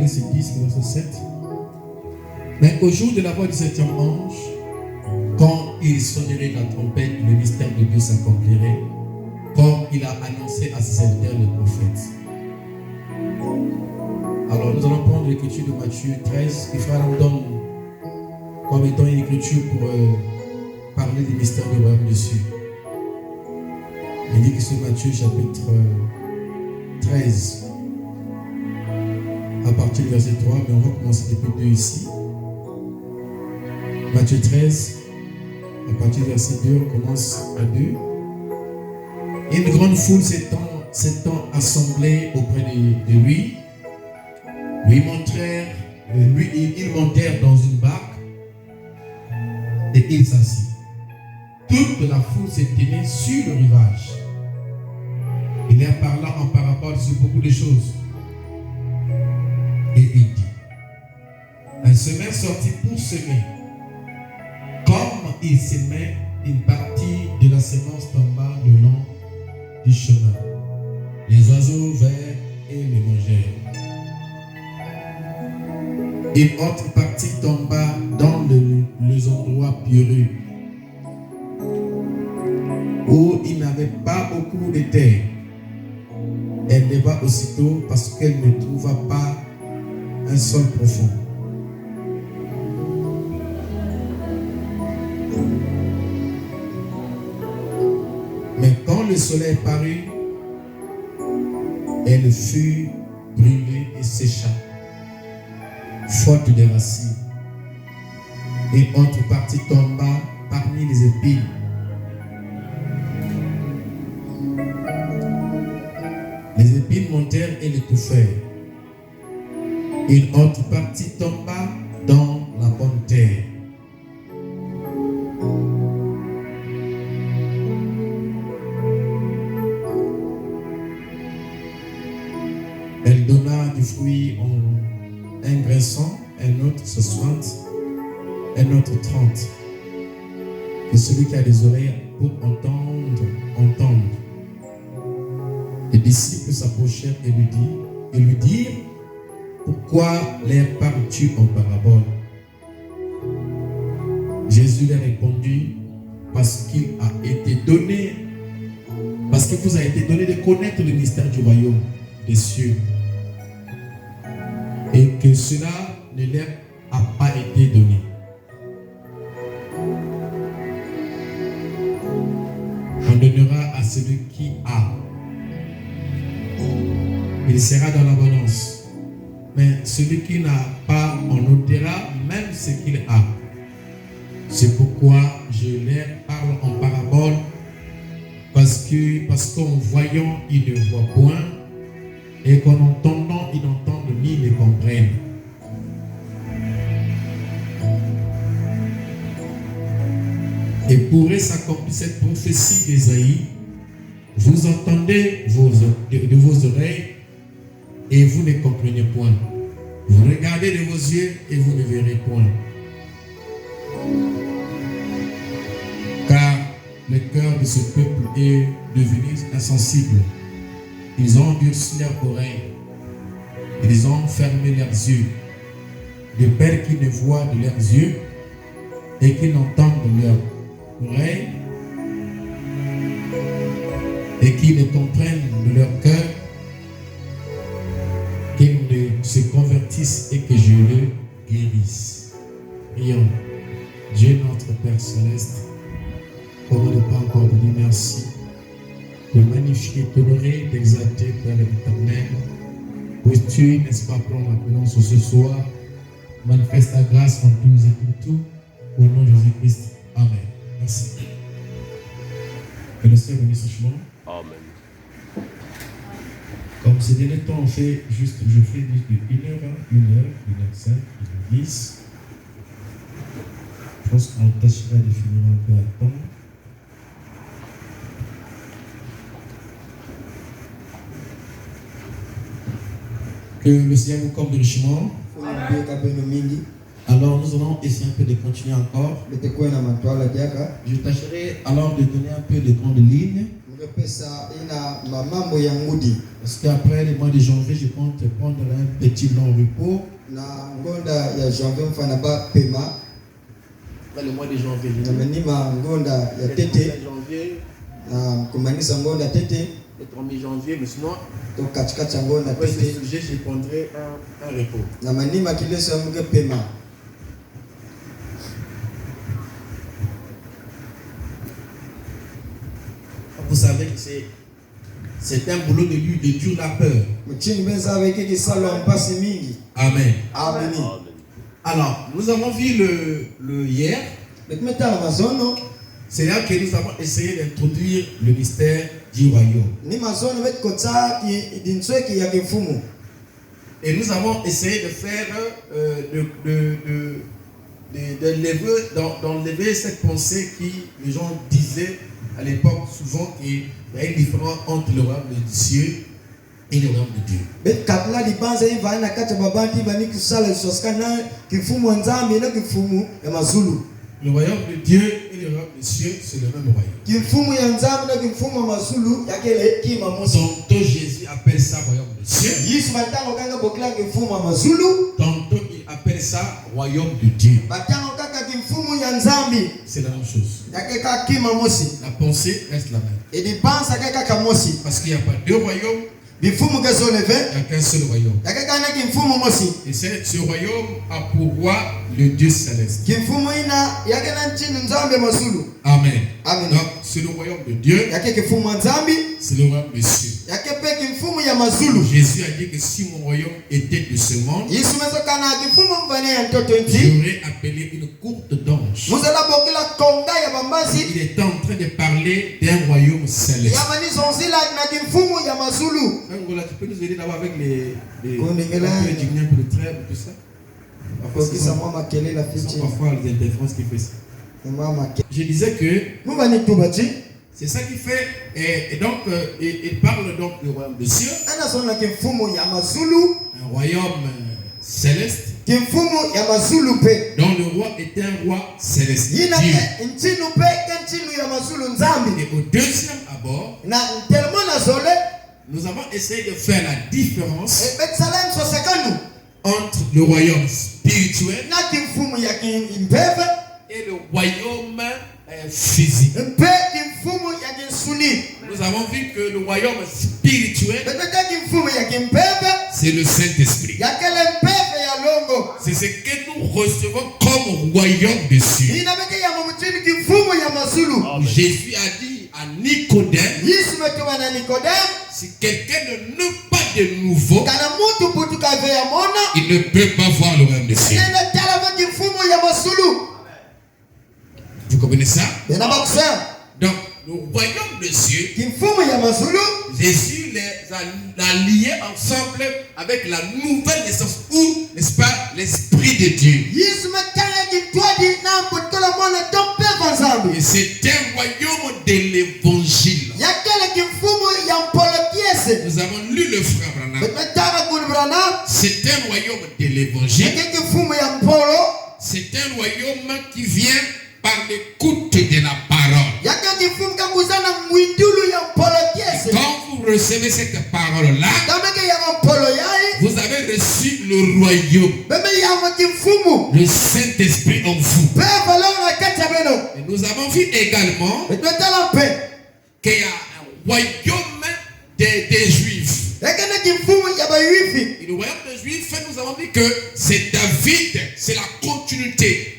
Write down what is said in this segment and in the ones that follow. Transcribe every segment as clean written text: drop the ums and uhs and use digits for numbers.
verset 10, verset 7. Mais au jour de la voix du septième ange, quand il sonnerait la trompette, le mystère de Dieu s'accomplirait, comme il a annoncé à ses serviteurs les prophètes. Alors nous allons prendre l'écriture de Matthieu 13, qui fera nous donne comme étant une écriture pour parler des mystères du royaume des cieux. Il dit que c'est Matthieu chapitre 13, à partir du verset 3, mais on va commencer depuis 2 ici. Matthieu 13, à partir du verset 2, on commence à 2. Une grande foule s'étant assemblée auprès de lui, ils montèrent dans une barque et il s'assit. Toute la foule se tenait sur le rivage. Il leur parla en parabole sur beaucoup de choses. Et il dit, un semeur sortit pour semer. Comme il semait, une partie de la semence tomba le long du chemin. Les oiseaux vinrent et le mangèrent. Une autre partie tomba dans les endroits pierreux, où il n'avait pas beaucoup de terre. Elle leva aussitôt parce qu'elle ne trouva pas un sol profond. Mais quand le soleil parut, elle fut brûlée et sécha, faute de racines. Et autre partie tomba parmi les épines. Les épines montèrent et l'étouffèrent. Une autre partie tomba dans la bonne terre. Elle donna du fruit en un graissant, un autre 60, un autre 30. Que celui qui a des oreilles pour entendre, entende. Les disciples s'approchèrent et lui dirent, pourquoi leur parles-tu en parabole? Jésus leur répondit, parce que vous a été donné de connaître le mystère du royaume des cieux, et que cela ne leur a pas été donné. On donnera à celui qui a. Il sera dans l'abondance. Mais celui qui n'a pas, on ôtera même ce qu'il a. C'est pourquoi je leur parle en parabole, parce qu'en voyant, ils ne voient point, et qu'en entendant, ils n'entendent ni ne comprennent. Et pourrait s'accomplir cette prophétie d'Ésaïe, vous entendez de vos oreilles et vous ne comprenez point. Vous regardez de vos yeux et vous ne verrez point. Car le cœur de ce peuple est devenu insensible. Ils ont endurci leurs oreilles. Ils ont fermé leurs yeux. De peur qu'ils ne voient de leurs yeux et qu'ils n'entendent de leurs oreilles et qu'ils ne comprennent de leur cœur, qu'ils ne se convertissent et que je le guérisse. Prions. Dieu notre Père Céleste, comment ne pas encore te dire merci, de magnifier, t'honorer, d'exalter, Père éternel. Puisses-tu, n'est-ce pas, prendre la présence ce soir, manifeste ta grâce en tous et pour tout, au nom de Jésus-Christ. Amen. Merci. Que le Seigneur bénisse richement. Amen. Comme ces derniers temps, je fais de 1h, 1h5, 1h10. Je pense qu'on tâchera de finir un peu à temps. Que le Seigneur vous comble richement. Alors nous allons essayer un peu de continuer encore. Je tâcherai alors de donner un peu de grandes lignes. Parce qu'après le mois de janvier, je compte prendre un petit long repos. Après le mois de janvier, le 1er janvier, mais sinon, après ce sujet, je prendrai un repos. Vous savez que c'est un boulot de dur la peur. Amen. Amen. Alors, nous avons vu le hier. C'est là que nous avons essayé d'introduire le mystère du royaume. Et nous avons essayé de faire, d'enlever cette pensée qui les gens disaient à l'époque souvent qu'il y a une différence entre le royaume des cieux et le royaume de Dieu. Le royaume de Dieu et le royaume des cieux, c'est le même royaume. Tantôt Jésus appelle ça royaume de cieux. Tantôt il appelle ça royaume de Dieu. C'est la même chose. La pensée reste la même. Parce qu'il n'y a pas deux royaumes. Il n'y a qu'un seul royaume. Et ce royaume a pour roi le Dieu céleste. Amen. Donc c'est le royaume de Dieu. C'est le royaume des cieux. Jésus a dit que si mon royaume était de ce monde, j'aurais appelé une courte d'anges. Il est en train de parler d'un royaume céleste. Angola, tu peux nous aider d'abord avec les dignes pour le trêve, tout ça. Parfois les interférences qui fait ça. Je disais que c'est ça qui fait, et donc il parle donc du royaume des cieux, un royaume céleste, dont le roi est un roi céleste. Dieu. Et au deuxième abord, nous avons essayé de faire la différence entre le royaume spirituel et le royaume physique. Nous avons vu que le royaume spirituel, c'est le Saint-Esprit. C'est ce que nous recevons comme royaume des cieux. Jésus a dit à Nicodème, si quelqu'un ne naît pas de nouveau, il ne peut pas voir le royaume des cieux. Vous comprenez ça? Donc, le royaume des cieux, Jésus les a liés ensemble avec la nouvelle naissance, ou, n'est-ce pas, l'Esprit de Dieu. Et c'est un royaume de l'évangile. Nous avons lu le frère Branham. C'est un royaume de l'évangile. C'est un royaume qui vient par l'écoute de la parole. Quand vous recevez cette parole-là, vous avez reçu le royaume, le Saint-Esprit en vous. Et nous avons vu également qu'il y a un royaume des Juifs. Et le royaume des Juifs, nous avons vu que c'est David, c'est la continuité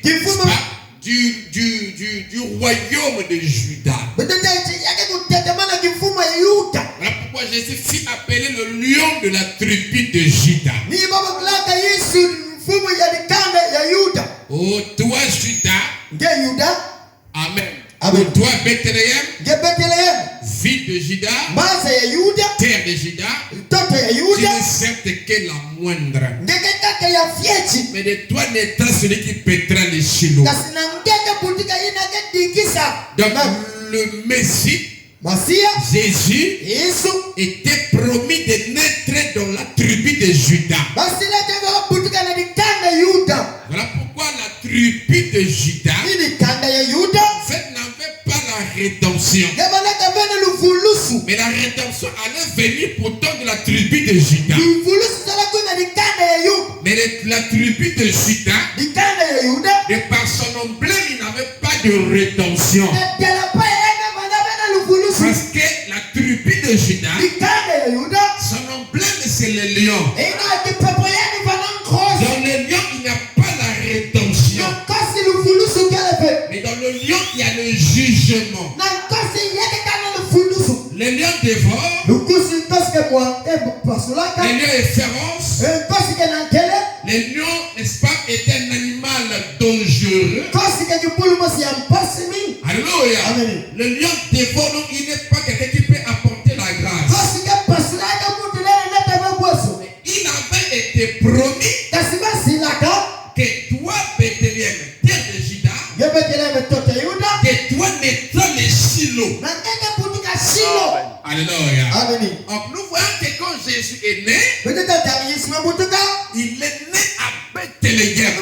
du royaume de Juda. Voilà pourquoi Jésus fit appeler le lion de la tribu de Juda. Oh, toi Juda. Amen. Oh, toi Bethléem, ville de Juda, terre de Juda, tu ne certes que la moindre. Mais de toi naîtra celui qui pètera les Shiloh. Donc le Messie, Jésus, était promis de naître dans la tribu de Juda. Voilà pourquoi la tribu de Juda, en fait, n'avait pas la rédemption. de Juda. Livulusu zala kuna dikanda ya Yuda. Mais la tribu de Juda, Dikanda ya Yuda. de par son emblème, il n'avait pas de rédemption. Parce que la tribu de Juda, son emblème c'est le lion. Dans le lion, il n'y a pas la rédemption. Mais dans le lion, il y a le jugement. Le lion dévore. Le lion est féroce. Le lion, n'est-ce pas, est un animal dangereux. Alléluia. Le lion dévore, donc il n'est pas quelqu'un qui peut apporter la grâce. Il avait été promis que toi, Bethléem, terre de Juda, que toi naîtras le Shilo. Alléluia. Donc nous voyons que quand Jésus est né, il est né à Bethléem,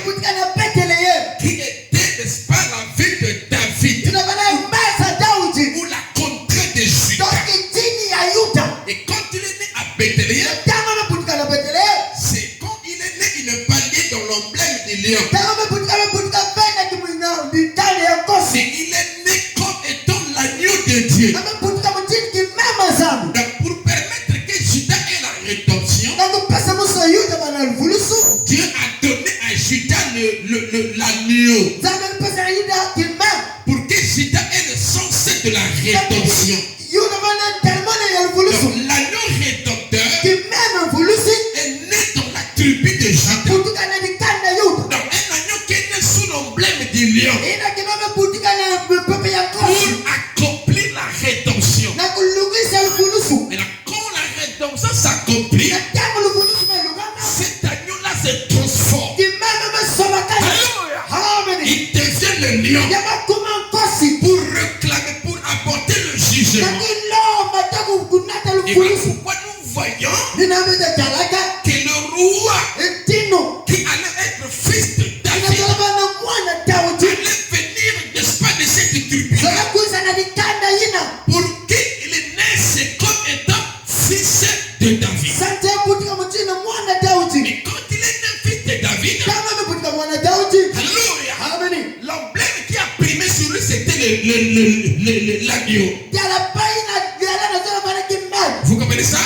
qui était, n'est-ce pas, la ville de David, ou la contrée de Juda. Et quand il est né à Bethléem, c'est quand il est né, il est palier dans l'emblème du lion. Mais il est né comme étant l'agneau de Dieu. Donc pour permettre que Juda ait la rédemption, Dieu a donné à Juda l'agneau. Pour que Juda ait le sens de la rédemption. Donc l'agneau rédempteur est né dans la tribu de Juda. Donc un agneau qui est né sous l'emblème du lion. Pour accomplir la rédemption. Maintenant, quand la rédemption s'accomplit, cet agneau-là se transforme. Alléluia. Il devient le lion pour réclamer, pour apporter le jugement. Et voilà pourquoi nous voyons que le roi qui allait être fils de David allait venir, n'est-ce pas, de cette tribu. Pour qu'il naisse comme étant fils de David. Mais quand il est né fils de David, alléluia, l'emblème qui a primé sur lui c'était l'agneau. Vous comprenez ça?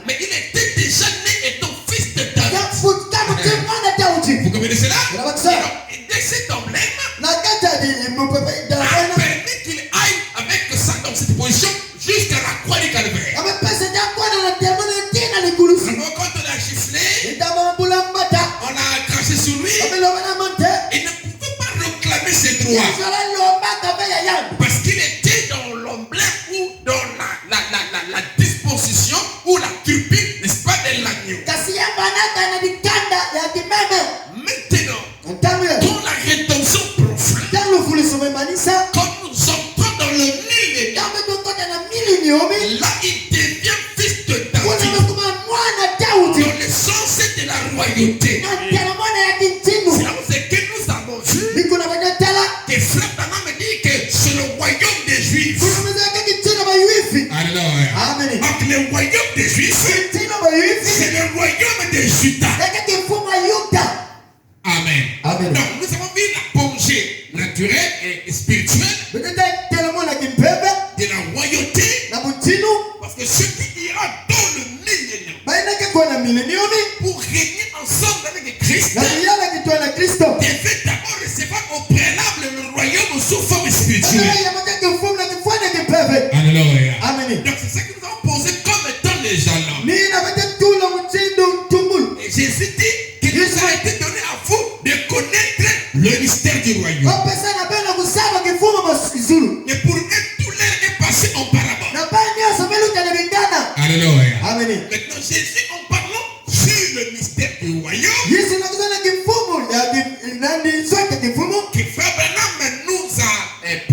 Mais il était déjà né étant fils de David. Vous comprenez cela? Et de cet emblème a permis qu'il aille avec ça dans cette position jusqu'à la croix du Calvaire. Alors quand on a giflé, on a craché sur lui, il ne pouvait pas réclamer ses droits. Parce qu'il était dans l'emblème ou dans la disposition ou la tribu, n'est-ce pas, de l'agneau. Maintenant, dans la rédemption profonde, quand nous entrons dans le millénaire, là il devient fils de David. Dans le sens de la royauté. C'est que nous avons vu que Frère Branham me dit que c'est le royaume des Juifs. Alléluia. Donc le royaume des Juifs, c'est le royaume de Juda. Amen. Donc nous avons vu la plongée naturelle et spirituelle de la royauté. Parce que ce qui ira dans le millénaire pour régner ensemble avec Christ devait d'abord recevoir au préalable le royaume sous forme spirituelle. Alléluia. Donc c'est ça que nous avons posé comme étant les jalons. Et Jésus dit qu'il nous a été donné à vous de connaître le mystère du royaume. Et pour eux, tout l'air est passé en parabole. Alléluia. Maintenant, Jésus, en parlant sur le mystère du royaume, que Frère Branham nous a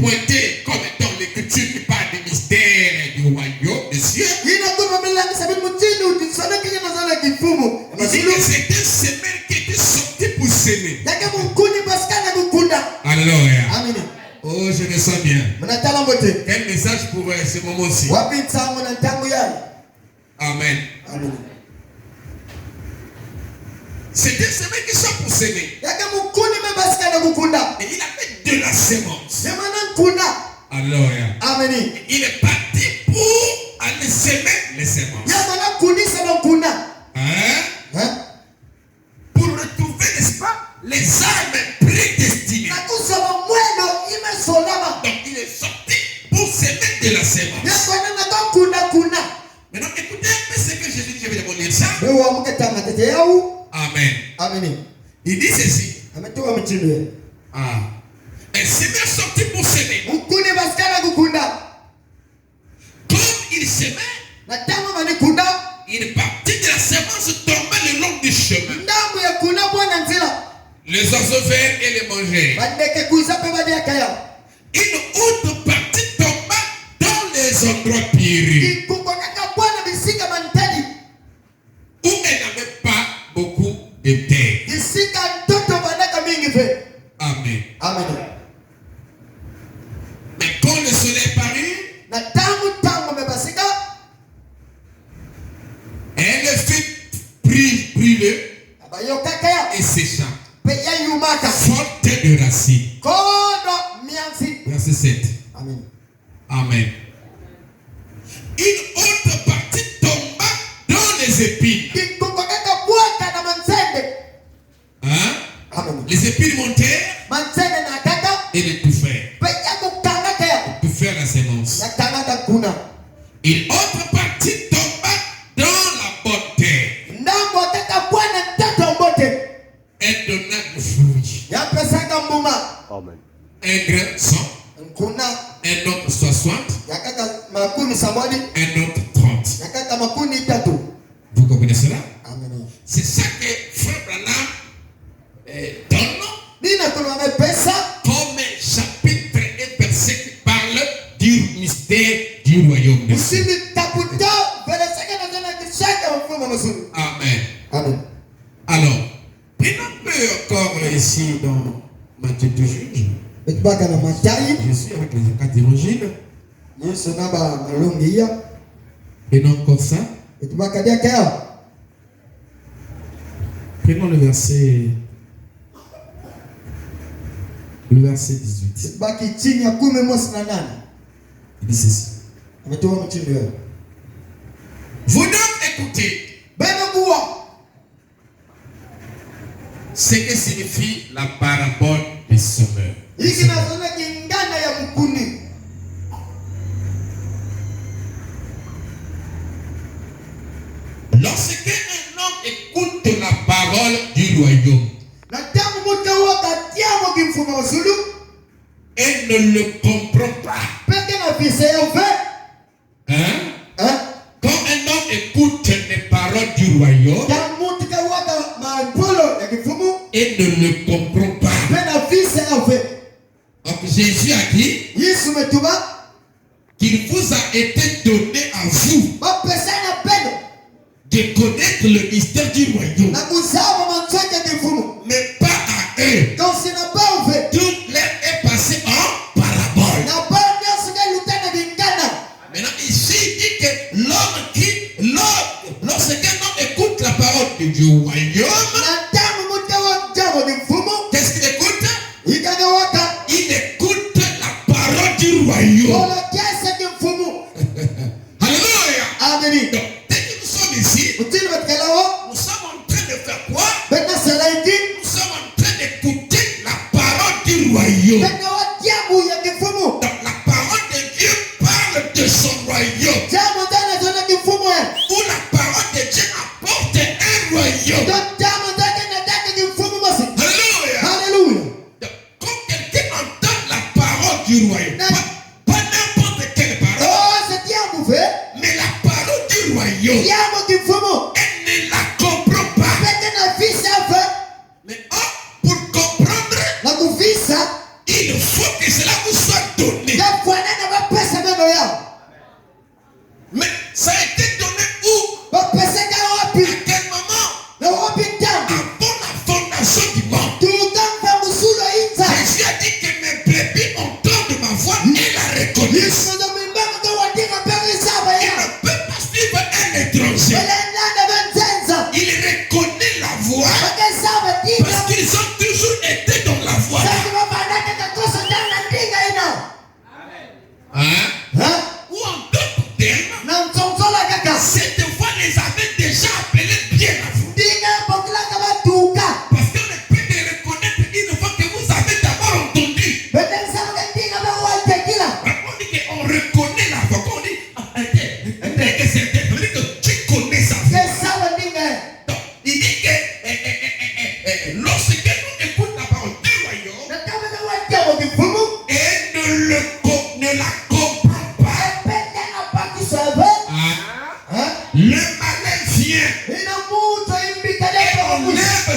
pointé comme étant l'écriture qui parle du mystère du royaume des cieux. Il dit que c'était une semelle qui était sortie pour s'aimer. Alléluia. Oh, je me sens bien. Quel message pour ce moment-ci. Amen. C'est des semences qui sont pour s'aimer. yake mukuni mebasikana kukunda Et il a fait de la sémence. yamana nkuna Alléluia. ameni Il est parti pour aller s'aimer les semences. yamana kunisa na nkuna Hein? Pour retrouver, n'est-ce pas, les âmes prédestinées. nakusaba mweno imesolama Donc il est sorti pour s'aimer de la sémence. yakona nakakunda kuna Maintenant, écoutez un peu ce que Jésus dit. Je vais vous lire ça. bewamuke tamatete yau Amen. ameni Il dit ceci. ametoa mchindo Ah. Un semeur sorti pour s'aimer. mkuni basikana kukunda Comme il s'aimait, na tangu manikunda il partit de la sémence tombait le long du chemin. ndamu ya kuna bwana nzila Les oiseaux vinrent et les mangèrent. badeke kuisa pe badiaka yao Une autre partie tomba dans les endroits pierreux ikukonaka bwana bisika mantadi où elle n'avait pas beaucoup de terre. bisika ntoto banaka mingi pe Amen. amen Mais quand le soleil parut, na tangu mebasika elle fut brûlée abayokaka ya et sécha, pe yayumaka faute de racines. kono miansi Verset 7. amen Amen. Une autre partie tomba dans les épines. ikukonaka bwaka na mansende Hein? amen Les épines montèrent mansende na kaka et l'étouffèrent. pe yakukangaka ya Étouffèrent la sémence. yakangaka kuna Une autre partie tomba dans la bonne terre. ndambo kaka bwana ntato mbote Elle donna du fruit. yapesaka mbuma Amen. Un grain 100, nkuna un autre 60, yakaka makuni samwadi un autre 30. yakaka makuni tatu Vous comprenez cela? amen C'est ça que Frère Branham donne nina kuna wamepesa comme chapitre et verset qui parle du mystère du royaume de Dieu. usini taputa veresaka na zana kishaka mfumo mzuri Amen. amen Alors, prenons un peu encore ici dans Matthieu de Juge. bekibaka na matai Je suis avec les 4 évangiles. yesu naba malongi ya Prenons encore ça. bekibaka dia kaya Prenons le verset 18. bekibaki chini ya 18 Il dit ceci. ametoa mtindo yao Vous donc écoutez bebe kuwa ce que signifie la parabole des semeurs. hiki nazona kingana ya mkuni Lorsque un homme écoute la parole du royaume na tangu muta wakati yamo kimfumo mzuri et ne le comprend pas, peke na vise ya uve hein? Quand un homme écoute les paroles du royaume tamutika waka mampolo ya kifumu et ne le comprend pas, pena vise ya uve donc Jésus a dit yesu metuba qu'il vous a été donné à vous bapesa na pendo de connaître le mystère du royaume, na kuzama manzote ya kifumu mais pas à eux. quand c'est na pas uve Tout leur est passé en parabole. na pas nyoso ga lutana bingana Maintenant, ici, il dit que lorsqu'un homme écoute la parole du royaume, na tangu muta wa jambo kifumu qu'est-ce qu'il écoute? ikana waka Il écoute la parole du royaume. kola kiasi kifumu Alléluia. ameni Donc, dès que nous sommes ici, mutini batikalawo nous sommes en train de faire quoi? pena salaiti Nous sommes en train d'écouter la parole du royaume. pena wadiabu ya kifumu Donc, la parole de Dieu parle de son royaume. jambo ndana zona kifumu ya Où la parole de Dieu apporte un royaume. jambo ndana nataka kifumu basi Alléluia. haleluya Donc, quand quelqu'un entend la parole du royaume, pas n'importe quelle parole, oh c'est diabu fe mais la parole du royaume, diabu kifumu elle ne la comprend pas. peke na visa fe Mais pour comprendre, na kuvisa il faut que cela vous soit donné. ya kuanana bapesa meno yao Mais ça a été donné où? bapeseka À wapi quel moment? na wapi tangu Avant la fondation du monde. tukamva musulo inza Jésus a dit que mes brebis entendent ma voix et la reconnaissent. yesu ndo mimbanga ka wadika peke saba Il ya ne peut pas suivre un étranger. belendana benzenza Il reconnaît la voix peke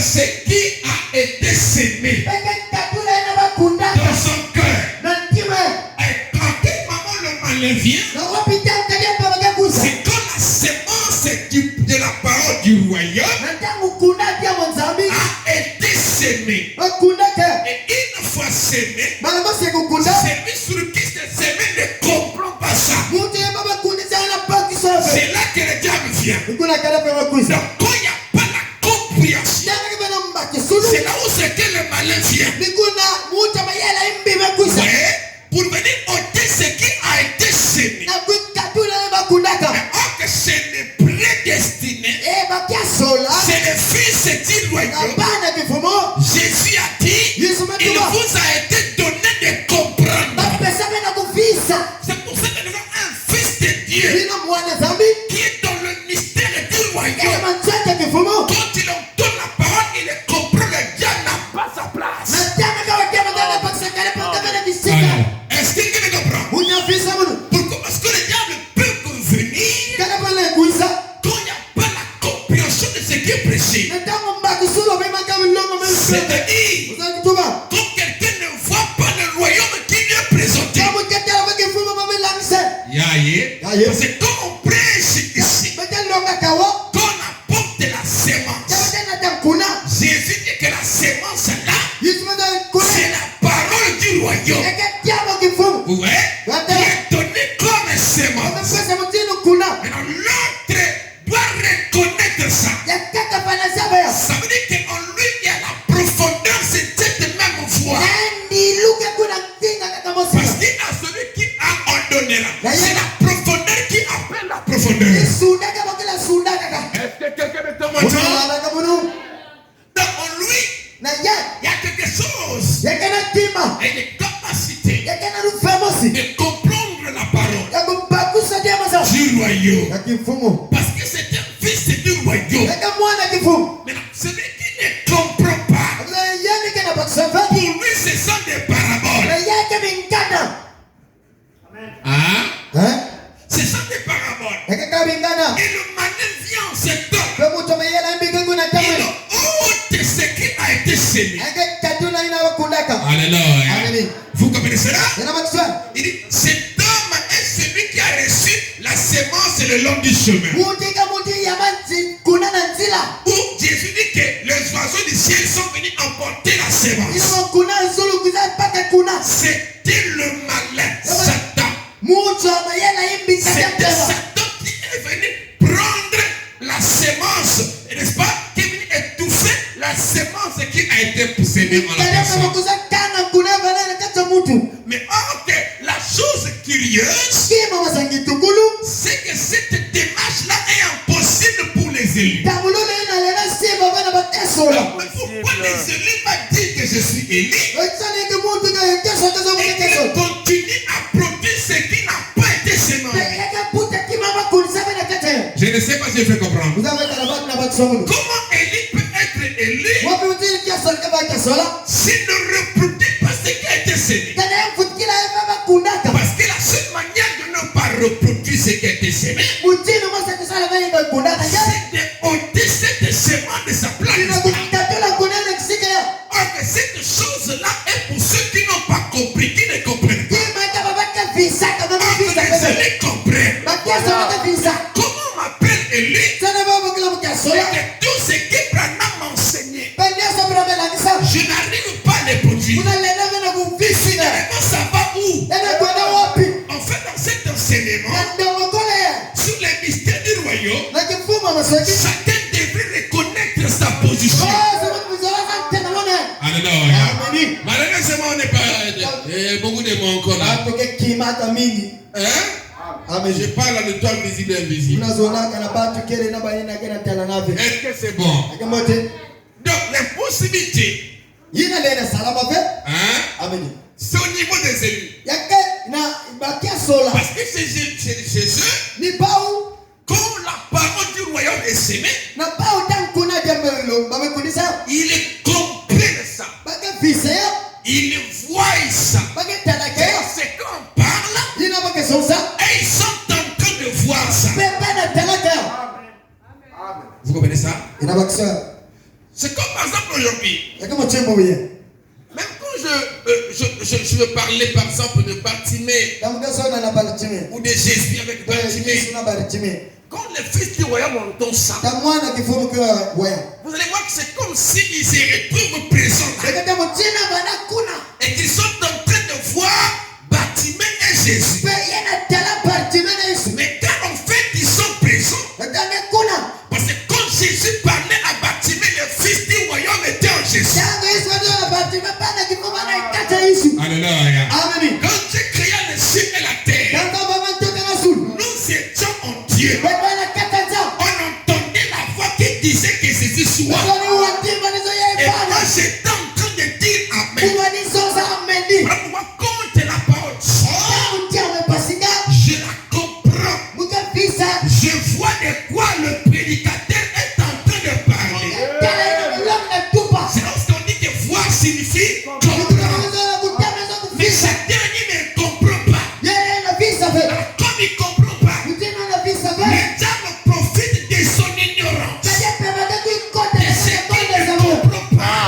ce qui a été semé dans son cœur. Et quand maman le malin vient, c'est quand la semence de la parole du royaume a été semée. Et une fois semé, celui sur qui c'est semé ne comprend pas ça. C'est là que le diable vient. Donc quand il n'y a pas la compréhension, c'est là où c'est que le malin vient. Ouais, pour venir ôter ce qui a été semé. Or que ce n'est prédestiné. C'est le fils du royaume. Jésus a dit, il vous a été donné de comprendre. C'est pour ça que nous avons un fils de Dieu qui est dans le mystère du royaume. Quand il entend la parole, il comprend, le diable n'a pas sa place. Est-ce qu'il me comprend? Pourquoi? Parce que le diable peut venir quand il n'y a pas la compréhension de ce qui est prêché. C'est-à-dire, quand quelqu'un ne voit pas le royaume qui lui est présenté. Parce que quand on prêche ici, quand on apporte la sémence, Jésus dit que la sémence là, c'est la parole du royaume. Ouais, qui est donnée comme sémence. Maintenant l'autre doit reconnaître ça. Ça veut dire qu'en lui il y a la profondeur de cette même voix. Parce qu'il a celui qui a ordonné là. C'est la profondeur qui appelle la profondeur. Est-ce que quelqu'un me tombe en donc en lui, il y a quelque chose. Et une capacité de comprendre la parole du royaume. Parce que c'est un fils du royaume. Maintenant, celui qui ne comprend pas, pour lui ce sont des paraboles. Hein? Ce sont des paraboles. Et le malin vient en cet homme. Il ôte ce qui a été semé. Alléluia. Vous comprenez cela? Il dit, cet homme est celui qui a reçu la sémence le long du chemin. Où Jésus dit que les oiseaux du ciel sont venus emporter la sémence. C'était le malin, Satan. C'était Satan qui est venu prendre la sémence, n'est-ce pas? Qui est venu étouffer la sémence qui a été semée en la personne. Mais or que la chose curieuse, c'est que cette démarche-là est impossible pour les élus. Alors, pourquoi les élus m'ont dit que je suis élu et qu'ils continuent à produire ce qui n'a pas été semé? Je ne sais pas si je fais comprendre. Comment Élie peut être élu s'il ne reproduit pas ce qui a été semé? Parce que la seule manière de ne pas reproduire ce qui a été semé, c'est de ôter cette semence de sa place. Or que cette chose-là est pour ceux qui n'ont pas compris, qui ne comprennent pas. Or que les élus comprennent. Comment on m'appelle Élie? C'est que tout ce qui Branham m'a enseigné, je n'arrive pas à les produire. Finalement, ça va où? En fait, dans cet enseignement, sur les mystères du royaume, chacun devrait reconnaître sa position. Alléluia. Malheureusement, on n'est pas beaucoup de mots encore là. Hein? Je parle à l'étoile visible et invisible. Est-ce que c'est bon? Donc, l'impossibilité, hein? C'est au niveau des élus. Parce que chez eux, quand la parole du royaume est semée, ils comprennent ça. Ils voient ça. C'est quand on parle, et ils sont en train de voir ça. Vous comprenez ça? C'est comme par exemple aujourd'hui. Et comment tu es mauvais? Même quand je veux parler par exemple de Bartimée ou de Jésus avec Bartimée, quand les fils du royaume entendent ça, vous allez voir que c'est comme s'ils se retrouvent présents là, et qu'ils sont en train de voir Bartimée et Jésus. Mais quand en fait ils sont présents, parce que quand Jésus parlait à Bartimée, les fils du royaume étaient en Jésus. Alléluia. Quand Dieu créa les cieux et la terre, nous étions en Dieu. On entendait la voix qui disait que Jésus soit. Et moi j'étais en train de dire Amen. Quand la parole sort, je la comprends. Je vois de quoi le prédicateur est en train de parler. C'est lorsqu'on dit que voir signifie comprendre. Mais ce dernier ne comprend pas. Comme il ne comprend pas, le diable profite de son ignorance. Et ce qu'il ne comprend pas,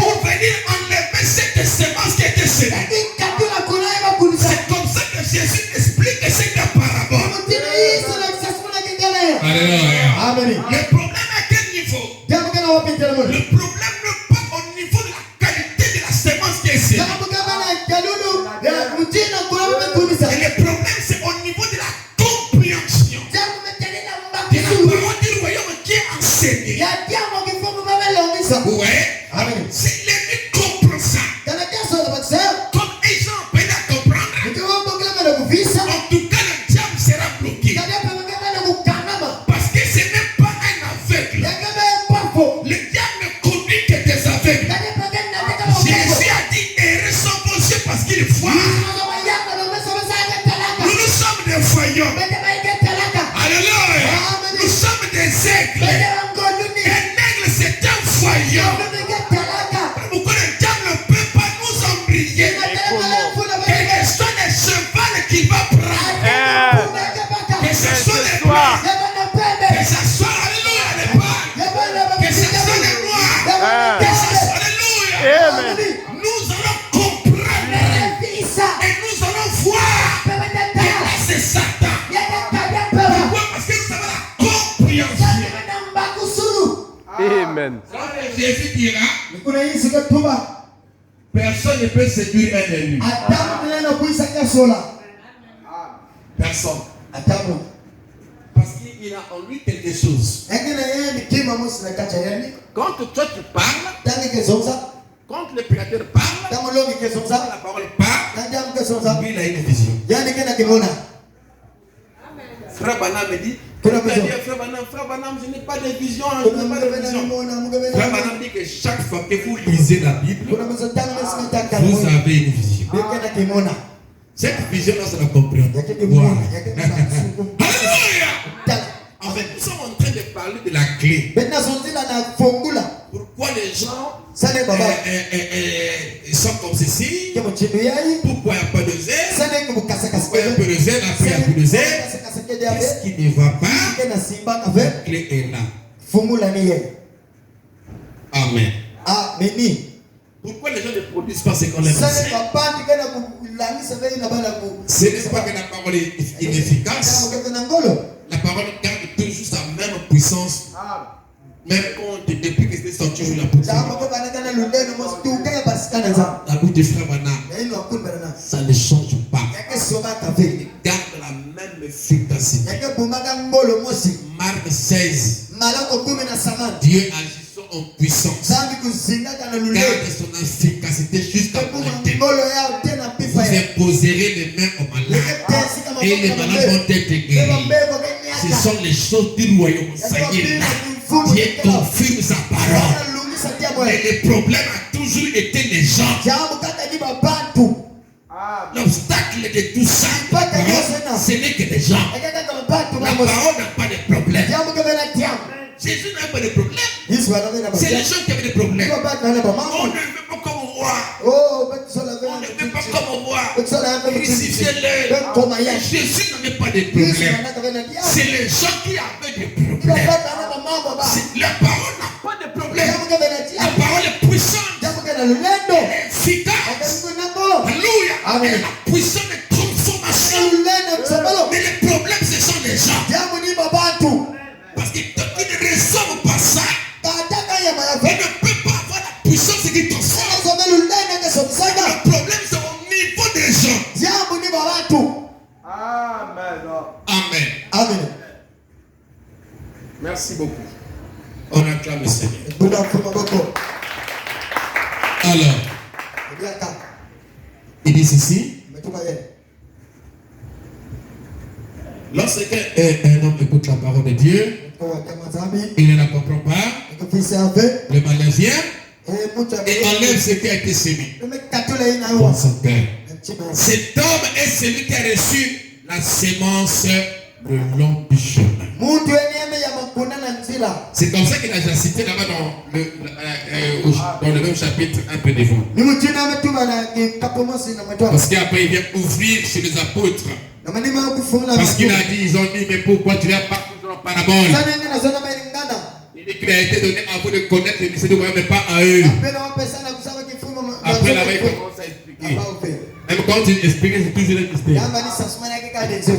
pour venir enlever cette semence qui était semée. C'est comme ça que Jésus explique cette parabole. Alléluia. Le problème à quel niveau? Le problème n'est pas au niveau de la qualité de la semence qui est semée. Et le problème c'est au niveau de la compréhension de la parole du royaume qui est enseignée. Vous voyez? Si l'ennemi comprend ça, comme les gens peuvent à comprendre, en tout cas le diable sera bloqué. Parce que ce n'est pas un aveugle. Le diable ne conduit que des aveugles. Jésus a dit errez sans vos yeux parce qu'il voit. Nous sommes des voyants. Alléluia. Nous sommes des aigles. Un aigle c'est un voyant. Pourquoi le diable ne peut pas nous embrayer? Quel que soit le cheval qu'il va prendre, que ce soit les noirs, que ce soit, alléluia, les pâles, que ce soit les noirs, que ce soit, alléluia, nous allons comprendre et nous allons voir que là c'est Satan. Pourquoi? Parce que nous avons la compréhension. Amen. Jésus dira, personne ne peut séduire un élu. Personne. Parce qu'il a en lui quelque chose. Quand toi tu parles, quand le prédicateur parle, la parole parle, lui il a une vision. Frère Banam me dit, Frère Banam, je n'ai pas de vision, je n'ai pas de vision. Frère Banam dit que chaque fois que vous lisez la Bible, vous avez une vision. Cette vision-là, c'est la compréhension. Alléluia! En fait, nous sommes en train de parler de la clé. Pourquoi les gens sont comme ceci? Pourquoi il n'y a pas de zèle? Pourquoi il y a un peu de zèle, après il n'y a plus de zèle? Qu'est-ce qui ne va pas? La clé est là. Amen. Pourquoi les gens ne produisent pas ce qu'on aime? Ce n'est pas que la parole est inefficace. La parole garde toujours sa même puissance. Même quand depuis que c'était sorti, je la pousse. La bouche de frère Banam, ça ne change pas. Il garde la même efficacité. Marc 16. Dieu agissant en puissance. Garde son efficacité jusqu'à maintenant. Vous imposerez les mains aux malades et les malades vont être guéris. Ce sont les choses du royaume. Ça y est là. Dieu confirme sa parole. Et le problème a toujours été les gens. L'obstacle de tout ça, ce n'est que des gens. La parole n'a pas de problème. Jésus n'a pas de problème. C'est les gens qui avaient des problèmes. On ne veut pas comme roi. On ne veut pas comme roi. Crucifiez-le. Jésus n'avait pas de problème. C'est les gens qui avaient des problèmes. La parole n'a pas de problème. Amen. Amen. Merci beaucoup. On acclame le Seigneur. Alors, il dit ceci. Lorsque un homme écoute la parole de Dieu, il ne la comprend pas, le malin vient et enlève ce qui a été semé dans son cœur. Cet homme est celui qui a reçu la sémence le long du chemin. C'est comme ça qu'il a déjà cité là-bas dans le même chapitre un peu devant. Parce qu'après il vient ouvrir chez les apôtres. Parce qu'il a dit, ils ont dit, mais pourquoi tu n'as pas toujours en parabole? Il dit qu'il a été donné à vous de connaître le mystère du royaume, mais pas à eux. Après là-bas, il commence à expliquer. Même quand il explique, c'est toujours un mystère. Alléluia!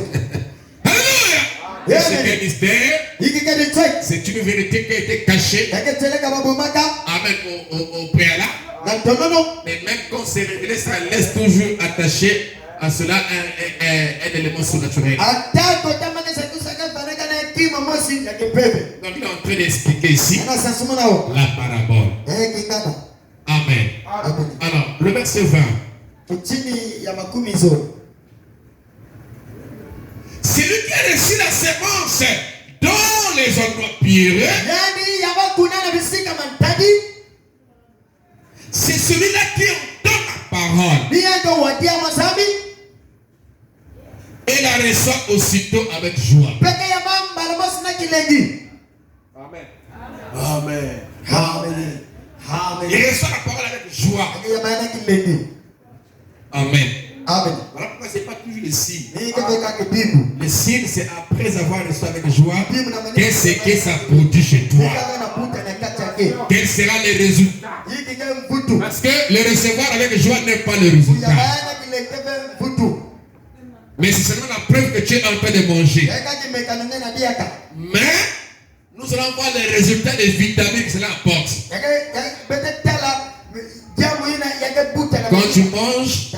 C'est un mystère. C'est une vérité qui a été cachée. Amen. Au préalable. Mais même quand c'est révélé, ça laisse toujours attaché à cela un élément surnaturel. Donc il est en train d'expliquer ici la parabole. Amen. Alors, le verset 20. Celui qui a reçu la sémence dans les endroits pierreux, c'est celui-là qui entend la parole et la reçoit aussitôt avec joie. Amen. Amen. Amen. Il reçoit la parole avec joie. Amen. Amen. Voilà pourquoi ce n'est pas toujours le signe. Le signe, c'est après avoir reçu avec joie, qu'est-ce que ça produit chez toi? Quels seront les résultats? Parce que le recevoir avec joie n'est pas le résultat. Mais c'est seulement la preuve que tu es en train de manger. Mais nous allons voir les résultats des vitamines que cela apporte. Quand tu manges,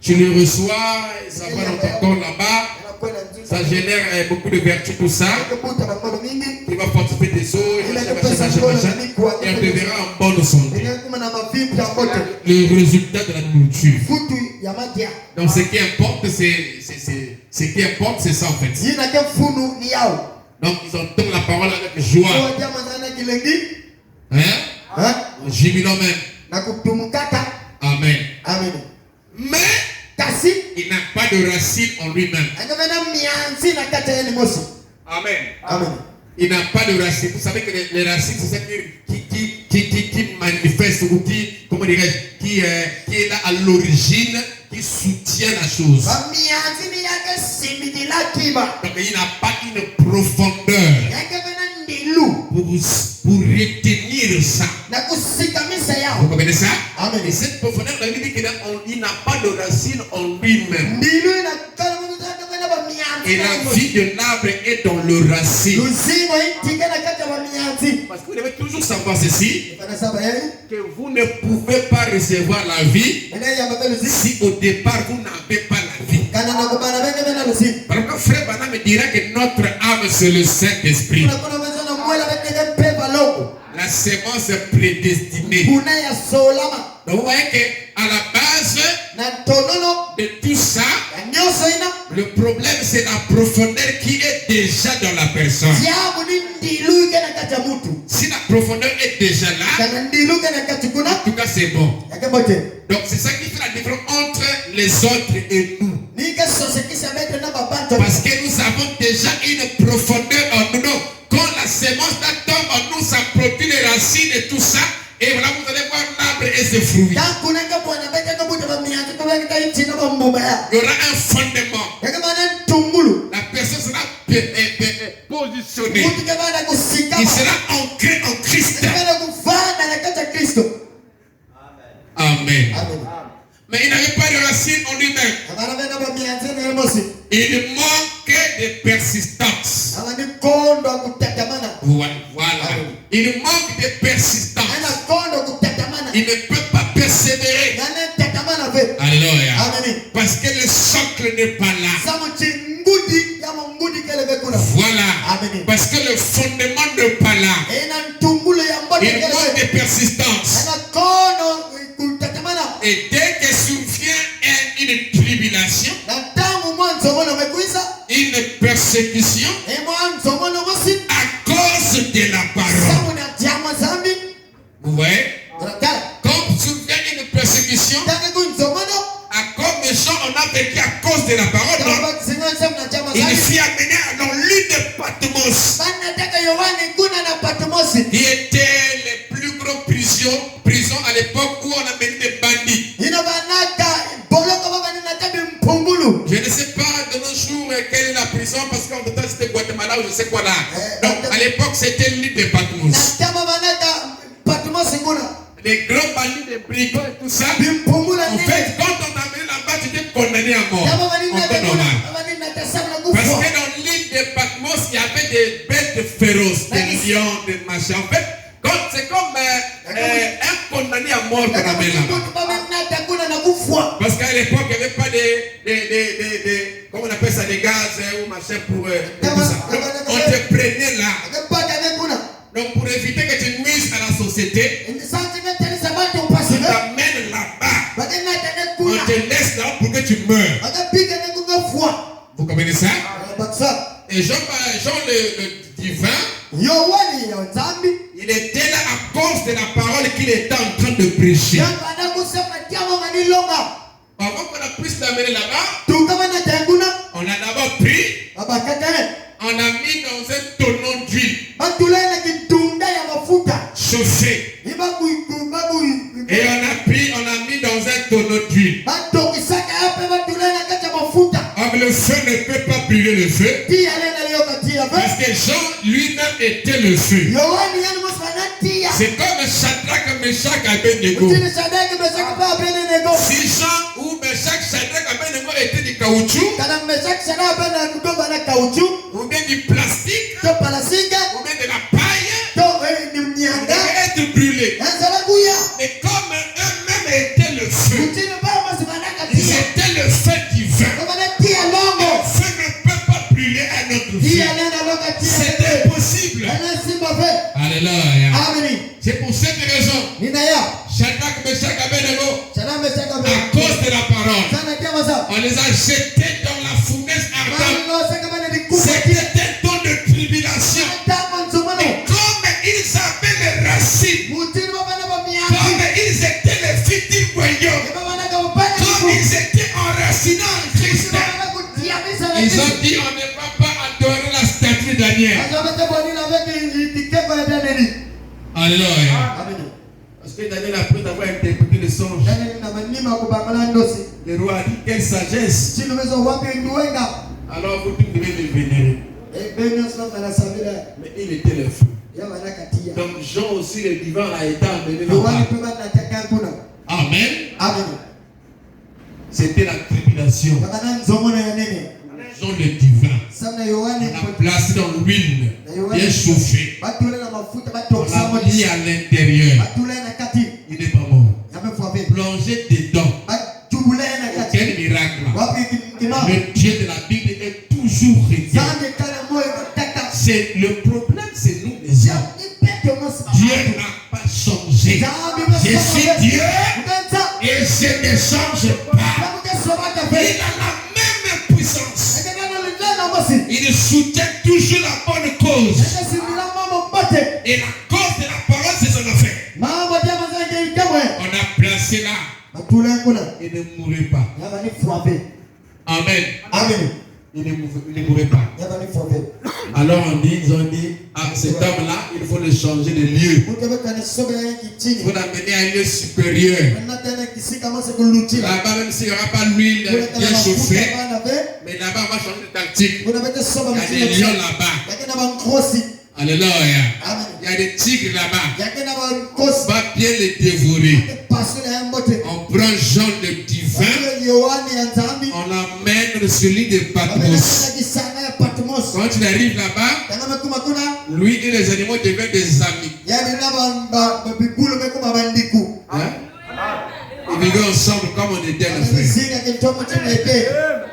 tu le reçois, ça va dans ton corps là-bas, ça génère beaucoup de vertus, tout ça. Il va fortifier tes os, et on te verra en bonne santé. Le résultat de la nourriture. Donc ce qui importe, c'est ça en fait. Donc ils entendent la parole avec joie. Hein? En jubilant même. Amen. Mais il n'a pas de racine en lui-même. Amen. Il n'a pas de racine. Vous savez que les racines, c'est ça qui manifeste ou comment dirais-je, qui est là à l'origine, qui soutient la chose. Donc il n'a pas une profondeur pour retenir ça. Vous comprenez ça? Amen. Et cette profondeur, il dit qu'il n'a pas de racine en lui-même. Et la vie de l'arbre est dans le racine. Parce que vous devez toujours savoir ceci, que vous ne pouvez pas recevoir la vie si au départ vous n'avez pas la vie. Parce que frère Bana me dira que notre âme c'est le Saint-Esprit. La sémence est prédestinée. Donc vous voyez qu'à la base de tout ça, le problème c'est la profondeur qui est déjà dans la personne. Si la profondeur est déjà là, en tout cas c'est bon. Donc c'est ça qui fait la différence entre les autres et nous. Parce que nous avons déjà une profondeur en nous. Quand la sémence tombe en nous, ça produit les racines et tout ça. Et voilà, vous allez voir l'arbre et ses fruits. Il y aura un fondement. La personne sera positionnée. Il sera ancré en Christ. Amen. Mais il n'avait pas de racine en lui-même. Il manque de persistance. Voilà. Il manque de persistance. Il ne peut pas persévérer. Alléluia. Parce que le socle n'est pas là. Amen. Parce que le fondement n'est pas là. Il manque de persistance. Et dès que survient une tribulation, une persécution, à cause de la parole. Vous voyez? Quand survient une persécution, à comme les gens on a vécu à cause de la parole, non? Il fut amené dans l'île de Patmos, qui était les plus grandes prisons à l'époque où on a mené des bandits. Je ne sais pas de nos jours quelle est la prison parce qu'en tout temps c'était Guatemala ou je sais quoi là. Donc à l'époque c'était l'île de Patmos. Les grands bandits, les brigands et tout ça. En fait, quand on t'a amené là-bas, tu étais condamné à mort. En temps normal. Parce que dans l'île de Patmos, il y avait des bêtes féroces, des lions, des machins. En fait, c'est comme un condamné à mort qu'on amène là-bas. Parce qu'à l'époque, il n'y avait pas des comment on appelle ça, des gaz ou machin pour tout ça. Donc, on te prenait là. Donc pour éviter que tu nuises à la société, on t'amène là-bas. On te laisse là pour que tu meurs. Vous comprenez ça? Et Jean le divin, il était là à cause de la parole qu'il était en train de prêcher. Avant qu'on puisse l'amener là-bas, on l'a d'abord pris, on l'a mis dans un tonneau d'huile chauffé. Et on l'a mis dans un tonneau d'huile. Le feu ne peut pas brûler le feu. Parce que Jean lui-même était le feu. C'est comme Shadrach, Meshach, Abednego. Si Jean ou Meshach, Shadrach, Abednego étaient du caoutchouc, ou bien du plastique, ou bien de la paille, ils devaient être brûlés. Mais comme eux-mêmes étaient le feu, ils étaient le feu divin. Le feu ne peut pas brûler un autre feu. C'est impossible. Alléluia. C'est pour cette raison, Shadrach, Meshach, Abednego, à cause de la parole, on les a jetés dans la fournaise ardente. C'était un temps de tribulation. Mais comme ils avaient les racines, comme ils étaient les filles du royaume, comme ils étaient enracinés en Christ, ils ont dit on ne va pas adorer la statue de Daniel. Alléluia. Parce que Daniel, après avoir interprété le songe, le roi a dit quelle sagesse. Alors vous devez le vénérer. Mais il était le feu. Donc Jean aussi le divin a été amené là-bas. Amen. C'était la tribulation. Jean le divin. On a placé dans l'huile, bien chauffé. On l'a mis à l'intérieur. Il n'est pas mort. Plongé dedans. Quel miracle. Le Dieu de la Bible est toujours réel. C'est le problème, c'est nous les hommes. Dieu n'a pas changé. Je suis Dieu et je ne change pas. Il a la même puissance. Il soutient toujours la bonne cause. Et la cause de la parole, c'est son affaire. On a placé là. Il ne mourrait pas. Amen. Il ne mourrait pas. Alors ils ont dit à cet homme-là, il faut le changer de lieu. Il faut l'amener à un lieu supérieur. Là-bas, même s'il n'y aura pas l'huile bien chauffée, mais là-bas, on va changer de tactique. Il y a des lions là-bas. Alléluia. Il y a des tigres là-bas. On va bien les dévorer. On prend Jean le divin. On l'emmène sur l'île de Patmos. Quand il arrive là-bas, lui et les animaux deviennent des amis. Hein? Ils vivaient ensemble comme on était les frères.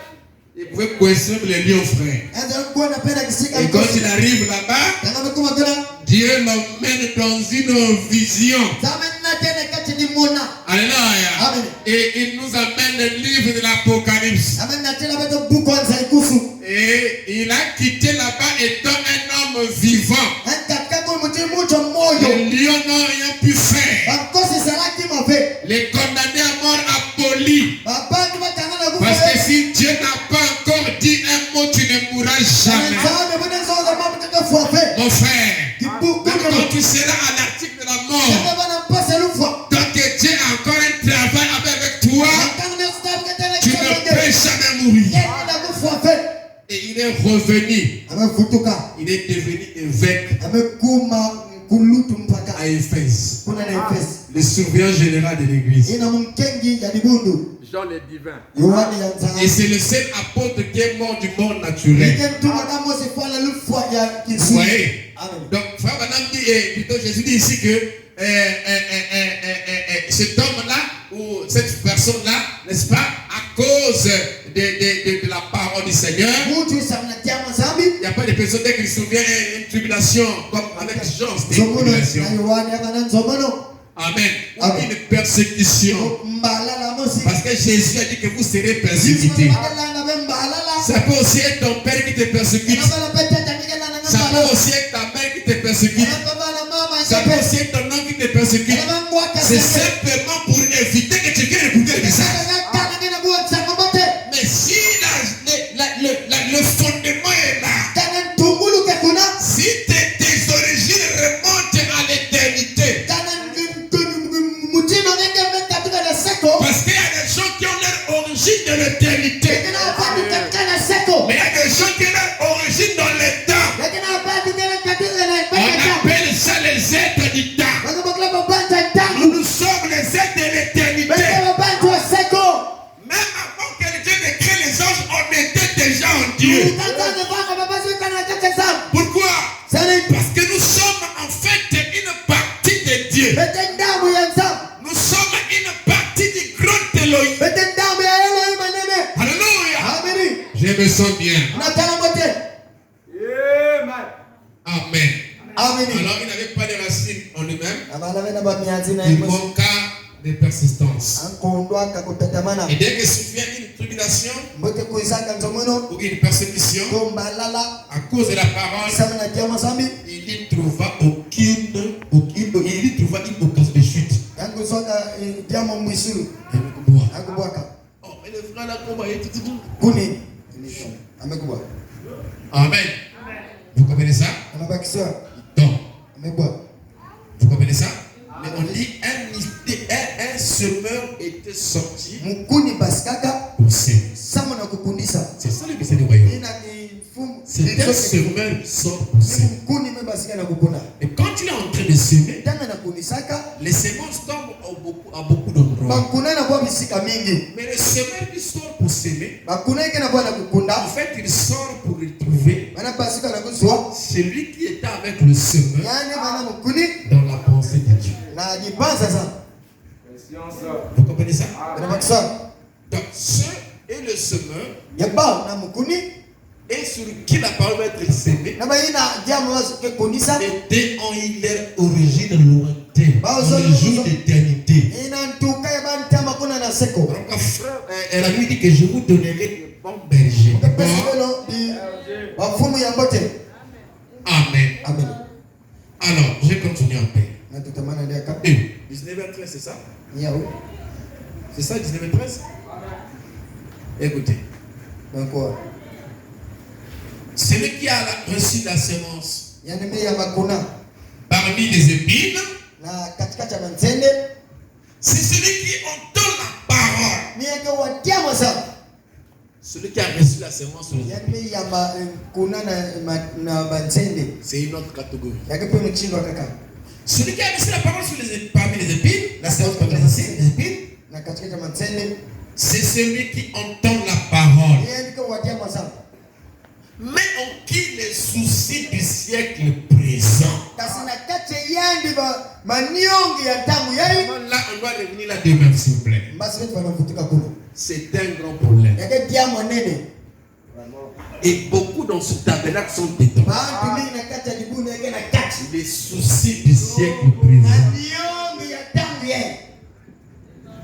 Il pouvait coincer les lions frères. Et quand il arrive dans une vision. Alléluia. Amen. Et il nous amène le livre de l'Apocalypse. Et il a quitté là-bas étant un homme vivant. Les lions n'ont rien pu faire. Les condamnés à mort abolis. Parce que si Dieu n'a pas encore dit un mot, tu ne mourras jamais. Mon frère, quand tu seras à l'article de la mort, tant que Dieu a encore un travail avec toi, tu ne peux jamais mourir. Et il est revenu. Il est devenu évêque à Éphèse, le surveillant général de l'église. Jean le divin. Et c'est le seul apôtre qui est mort du monde naturel. Vous voyez? Donc, frère Madame dit, plutôt Jésus dit ici que cet homme-là, ou cette personne-là, n'est-ce pas, à cause de la parole du Seigneur, il n'y a pas de personne dès qu'il se souvient une tribulation, comme avec Jean, c'était une tribulation. Amen. Ou une persécution. Parce que Jésus a dit que vous serez persécutés. Ça peut aussi être ton père qui te persécute. Ça peut aussi être ta mère qui te persécute. Ça peut aussi être ton homme qui te persécute. C'est simplement pour éviter que tu viennes écouter le message. Mais si le fondement est là, si tes origines remontent à l'éternité, parce qu'il y a des gens qui ont leur origine de l'éternité, mais il y a des gens qui ont leur origine dans le temps. On appelle ça les êtres du temps. Nous sommes les êtres de l'éternité. Même avant que Dieu ne crée les anges, on était déjà en Dieu. Pourquoi? Parce que nous sommes en fait une partie de Dieu. Nous sommes une partie du grand Elohim. Alléluia. Je me sens bien. Amen. Alors il n'avait pas de racines en lui-même. Il manqua de persistance. Et dès que survient une tribulation ou une persécution à cause de la parole, il y trouva une occasion de chute. Oh, mais le frère là, combat est tout. Amen. Vous comprenez ça? Donc, vous comprenez ça? Mais on dit un semeur était sorti pour s'aimer. C'est ça le message du royaume. C'est un semeur sort pour s'aimer. Et quand il est en train de s'aimer, les semences tombent à beaucoup d'endroits. Mais le semeur qui sort pour s'aimer, en fait, il sort pour retrouver celui qui était avec le semeur dans la pensée de Dieu. Vous comprenez ça? Donc, ce est le semeur et sur qui la parole va être semée était en leur origine lointaine, dans les jours d'éternité. Donc, frère, elle a lui dit que je vous donnerai des bons bergers. Amen. Alors, je continue en paix. 19h13, c'est ça? C'est ça, 19h13? Écoutez. Celui qui a reçu la semence parmi les épines, c'est celui qui entend la parole. Celui qui a reçu la semence sur les épines, c'est une autre catégorie. Celui qui a reçu la parole parmi les épines, la semence parmi les épines, c'est celui qui entend la parole, mais en qui les soucis du siècle présent. Là, on doit revenir là demain, s'il vous plaît. C'est un grand problème. Et beaucoup dans ce tabernacle sont dedans. Les soucis du siècle. siècle présent.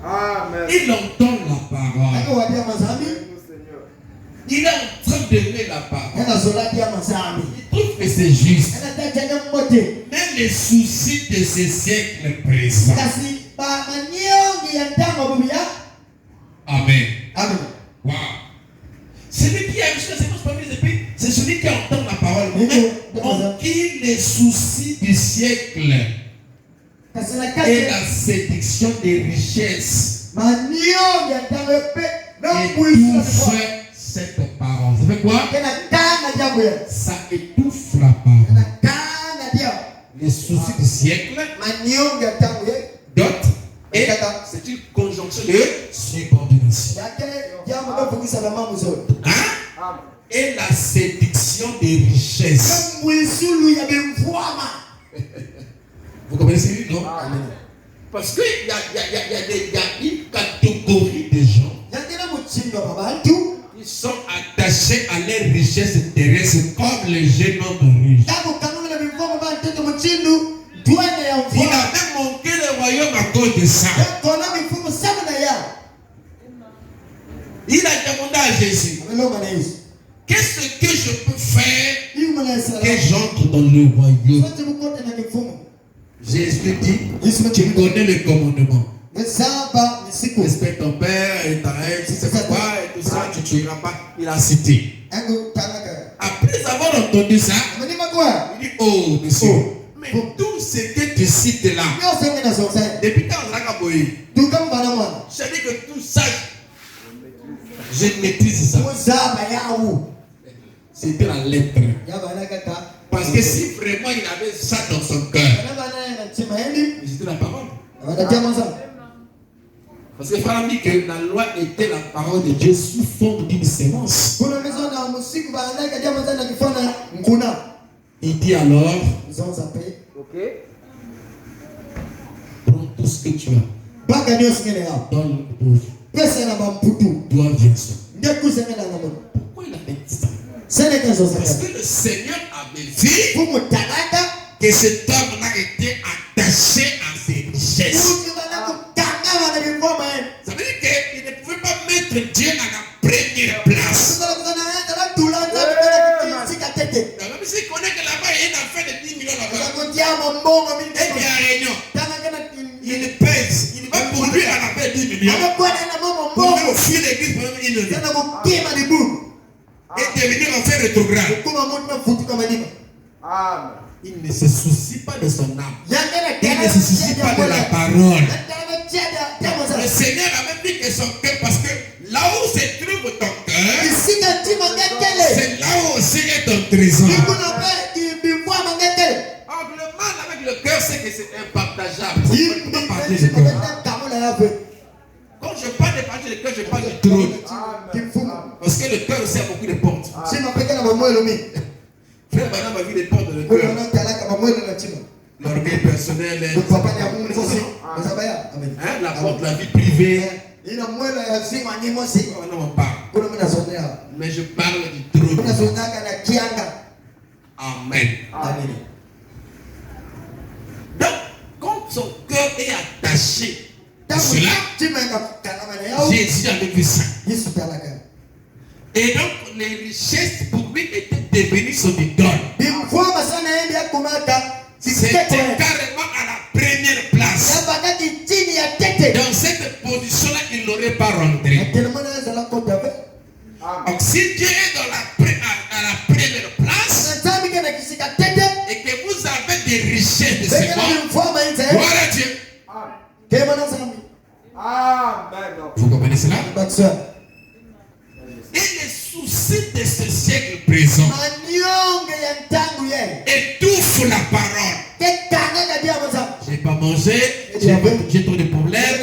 Amen. Il entend la parole. Il est en train d'aimer la parole. Il trouve que c'est juste. Mais les soucis de ce siècle présent. Amen. Wow. Celui qui a c'est celui qui entend la parole. En qui les soucis du siècle et la séduction des richesses étouffent cette parole. Ça fait quoi? Ça étouffe la parole. Les soucis du siècle, d'autres, et c'est une conjonction de subordination. Hein? Et la séduction des richesses. Vous connaissez, non? Parce qu'il y a une catégorie de gens qui sont attachés à leurs richesses terrestres comme les jeunes hommes riches. Il a même manqué le royaume à cause de ça. Il a demandé à Jésus, qu'est-ce que je peux faire que j'entre dans le royaume? Jésus dit, tu connais le commandement. Respecte ton père et ta mère, tu sais pas, et tout ça, tu ne tueras pas. Il a cité. Après avoir entendu ça, il dit, oh monsieur, mais tout ce que tu cites là, depuis quand on a boyé, je dis que tout ça, je maîtrise ça. C'était la lettre. Parce que si vraiment il avait ça dans son cœur, c'était la parole. Parce que Frère dit que la loi était la parole de Dieu sous forme d'une sémence. Il dit alors, prends tout ce que tu as. Donne le pauvre. Toi viens ça. Pourquoi il a fait ça? Parce que le Seigneur avait vu que cet homme a été attaché à ses richesses. Ça veut dire qu'il ne pouvait pas mettre Dieu à la première place. Même s'il connaît que là-bas, il y a une affaire de 10 millions là-bas. Et il y a réunion. Il pèse. Il va pour lui à la paix 10 millions. Pour lui fuir l'église pendant une heure. Et devenir en fait rétrograde. Il ne se soucie pas de son âme. Il ne se soucie pas de la parole. Le Seigneur a même dit que son cœur, parce que là où se trouve ton cœur, c'est là où aussi est ton trésor. Or, le mal avec le cœur, c'est que c'est impartageable. On ne peut pas partager le cœur. Quand je parle de partager le cœur, je parle du trône. Parce que le cœur aussi a beaucoup de portes. Frère Madame a vu les portes de le cœur. L'orgueil personnel, la porte de la vie privée. On en parle. Mais je parle du trône. Amen. Donc, quand son cœur est attaché à cela, Jésus avait vu ça. Et donc, les richesses pour lui étaient devenues son idole. C'était carrément à la première place. Dans cette position-là, il n'aurait pas rentré. Donc, si Dieu est à la première place et que vous avez des richesses de ce monde, gloire à Dieu. Vous comprenez cela? Et les soucis de ce siècle présent étouffent la parole. J'ai pas mangé, j'ai trop de problèmes.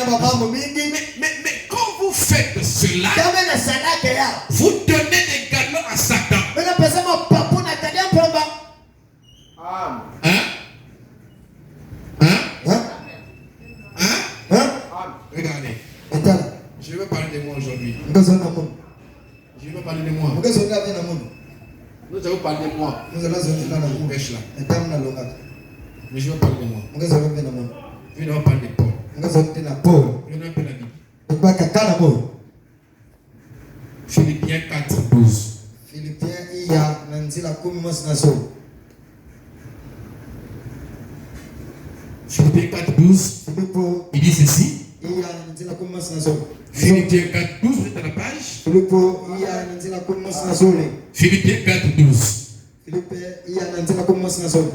Mais quand vous faites cela, vous donnez des galons à Satan. Regardez. Je veux parler de moi aujourd'hui. Je veux parler de moi. Nous allons parler de moi. Pêche là. Mais je vais parler de moi. Mungazalombe na Mungu. Je vais parler de Paul. Mungazalombe na Paul. Je vais appeler la Bible. Ibaka kana Paul. Philippiens 4:12. Philippiens iya na nzila 10 na so. Philippiens 4:12. Filipo Il dit ceci. iya na nzila 10 na so. Philippiens 4:12, vous êtes à la page. Filipo iya na nzila 10 na so. Philippiens 4:12. Filipe iya na nzila 10 na so.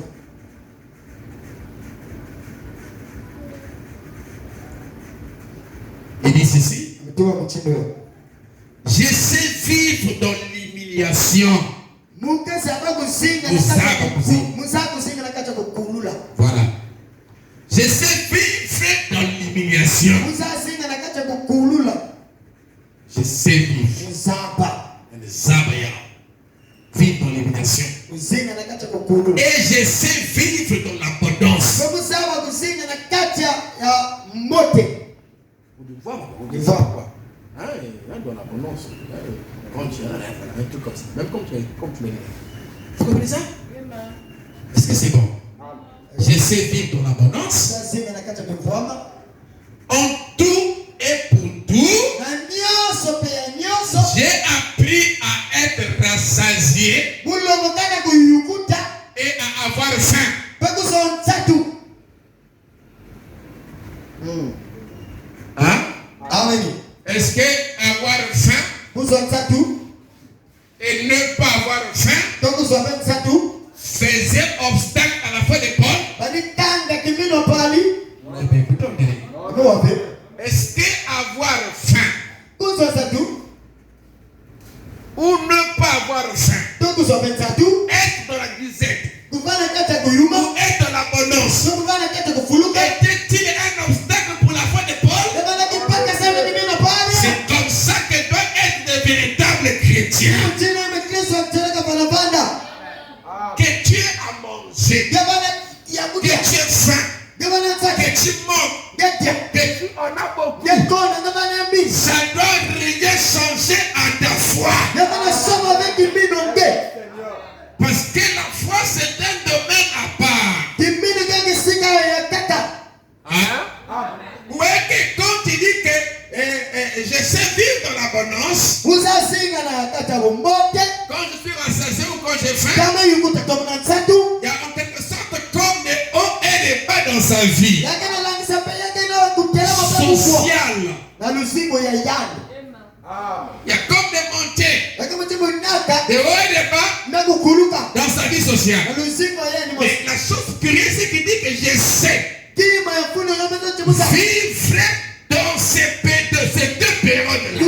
Il dit ceci. Je sais vivre dans l'humiliation. Voilà. Je sais vivre dans l'humiliation. Je sais vivre. Vivre dans l'humiliation. Et je sais vivre dans l'abondance. Vous devez voir quoi. Hein, dans l'abondance. Quand tu as un truc comme ça. Même comme tu l'as. Vous comprenez ça? Est-ce que c'est bon? Je sais vivre dans l'abondance. En tout et pour tout. J'ai appris à être rassasié et à avoir faim. Hein? Est-ce que avoir faim et ne pas avoir faim faisait obstacle à la foi de Paul? Est-ce que avoir faim ou ne pas avoir faim, être dans la disette ou être dans l'abondance, était-il un obstacle pour la foi de Paul? C'est comme ça que doivent être de véritables chrétiens. Que tu aies à manger, que tu aies faim, que tu manques, que tu en as beaucoup. Ça doit rien changer à ta foi. Parce que la foi c'est un domaine à part. Hein? Ouais, que quand tu dis que je sais vivre dans l'abondance, quand je suis rassasié ou quand j'ai faim, il y a en quelque sorte comme des hauts et des bas dans sa vie sociale. Il y a comme des montées, des hauts et des bas dans sa vie sociale. Mais la chose curieuse, c'est qu'il dit que je sais vivre dans ces deux périodes-là.